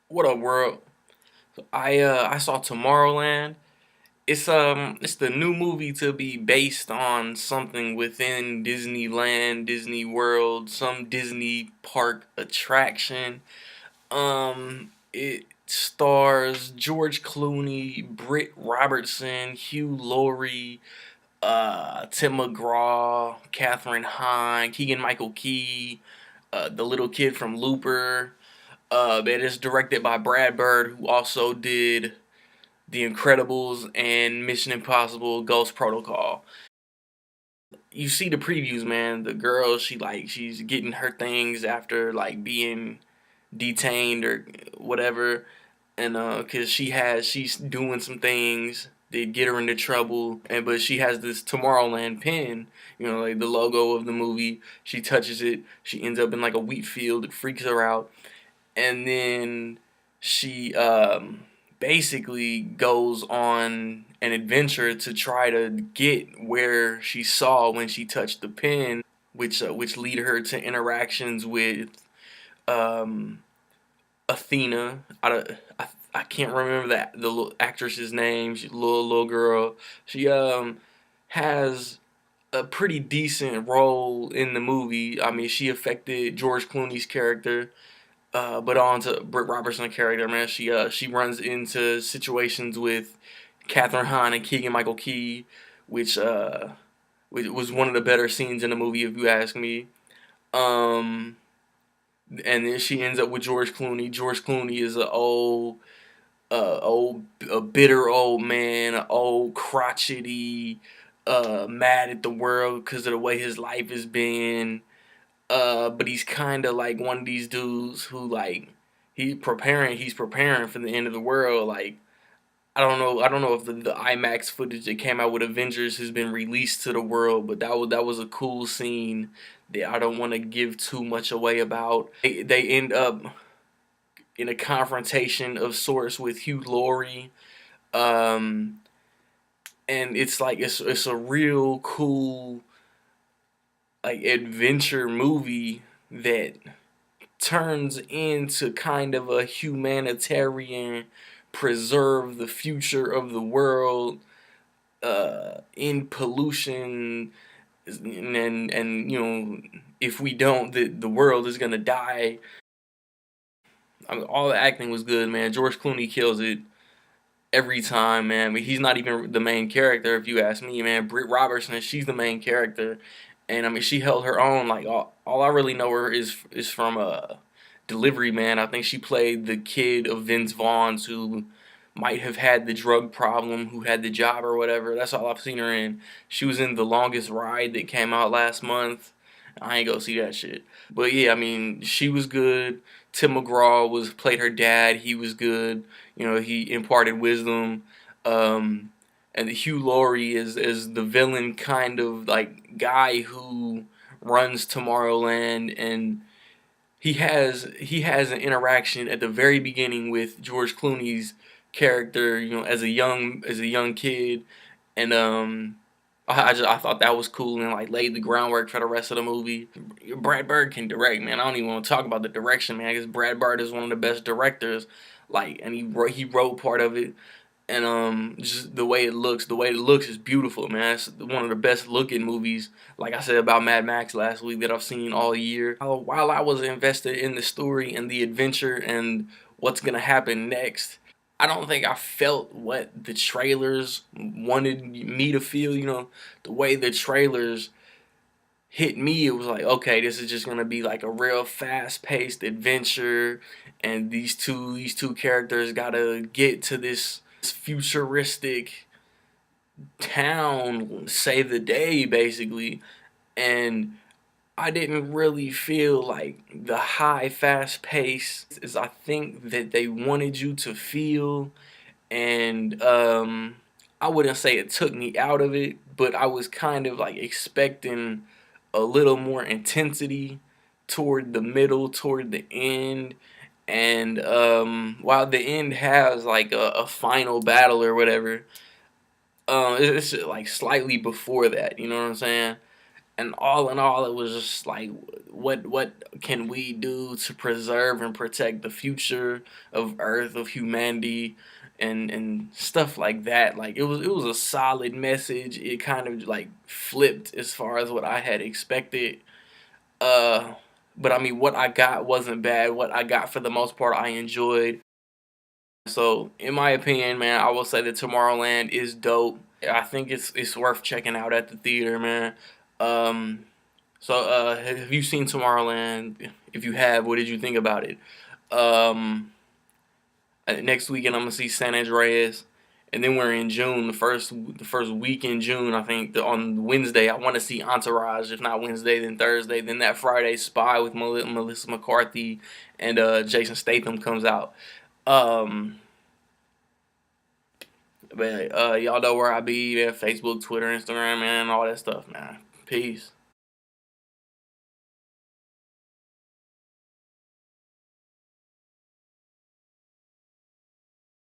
What up, world? I saw Tomorrowland. It's the new movie to be based on something within Disneyland, Disney World, some Disney park attraction. It stars George Clooney, Britt Robertson, Hugh Laurie, Tim McGraw, Katherine Hahn, Keegan Michael Key, the little kid from Looper. It is directed by Brad Bird, who also did The Incredibles and Mission Impossible: Ghost Protocol. You see the previews, man. The girl, she's getting her things after like being detained or whatever, and cause she's doing some things that get her into trouble, and but she has this Tomorrowland pin, like the logo of the movie. She touches it, she ends up in like a wheat field. It freaks her out, and then she basically goes on an adventure to try to get where she saw when she touched the pin, which lead her to interactions with um, Athena. I can't remember the little actress's name. She's a little girl. She has a pretty decent role in the movie. I mean, she affected George Clooney's character. But on to Britt Robertson's character, man. She runs into situations with Katherine Hahn and Keegan Michael Key, which which was one of the better scenes in the movie, if you ask me. Um, and then she ends up with George Clooney. George Clooney is a bitter old man, a old crotchety, mad at the world because of the way his life has been. But he's kind of like one of these dudes who like he's preparing for the end of the world. Like I don't know if the IMAX footage that came out with Avengers has been released to the world, but that was a cool scene that I don't want to give too much away about. They end up in a confrontation of sorts with Hugh Laurie, um, and it's like it's a real cool like adventure movie that turns into kind of a humanitarian, preserve the future of the world, in pollution, and if we don't, the world is gonna die. I mean, all the acting was good, man. George Clooney kills it every time, man. I mean, he's not even the main character, if you ask me, man. Britt Robertson, she's the main character, and I mean, she held her own. Like all I really know her is from Delivery Man. I think she played the kid of Vince Vaughn's who might have had the drug problem, who had the job or whatever. That's all I've seen her in. She was in The Longest Ride that came out last month. I ain't go see that shit. But yeah, I mean, she was good. Tim McGraw was played her dad. He was good. He imparted wisdom. Um, and Hugh Laurie is the villain kind of like guy who runs Tomorrowland, and he has an interaction at the very beginning with George Clooney's character, as a young kid, and I thought that was cool and like laid the groundwork for the rest of the movie. Brad Bird can direct, man. I don't even want to talk about the direction, man, because Brad Bird is one of the best directors. Like, and he wrote part of it, and just the way it looks is beautiful, man. It's one of the best looking movies, like I said about Mad Max last week, that I've seen all year. While I was invested in the story and the adventure and what's gonna happen next, I don't think I felt what the trailers wanted me to feel. The way the trailers hit me, it was like, okay, this is just gonna be like a real fast-paced adventure, and these two characters gotta get to this futuristic town, save the day, basically. And I didn't really feel like the high, fast pace as I think that they wanted you to feel, and I wouldn't say it took me out of it, but I was kind of like expecting a little more intensity toward the middle, toward the end. And while the end has like a final battle or whatever, it's like slightly before that. You know what I'm saying? And all in all, it was just like, what can we do to preserve and protect the future of Earth, of humanity, and stuff like that. Like it was a solid message. It kind of like flipped as far as what I had expected. Uh, but I mean, what I got wasn't bad. What I got for the most part, I enjoyed. So, in my opinion, man, I will say that Tomorrowland is dope. I think it's worth checking out at the theater, man. Um, have you seen Tomorrowland? If you have, what did you think about it? Um, Next weekend I'm gonna see San Andreas, and then we're in June. The first week in June, I think on Wednesday I want to see Entourage. If not Wednesday, then Thursday. Then that Friday, Spy with Melissa McCarthy and Jason Statham comes out. Um, but y'all know where I be, man. Facebook, Twitter, Instagram, man, all that stuff, man. Peace.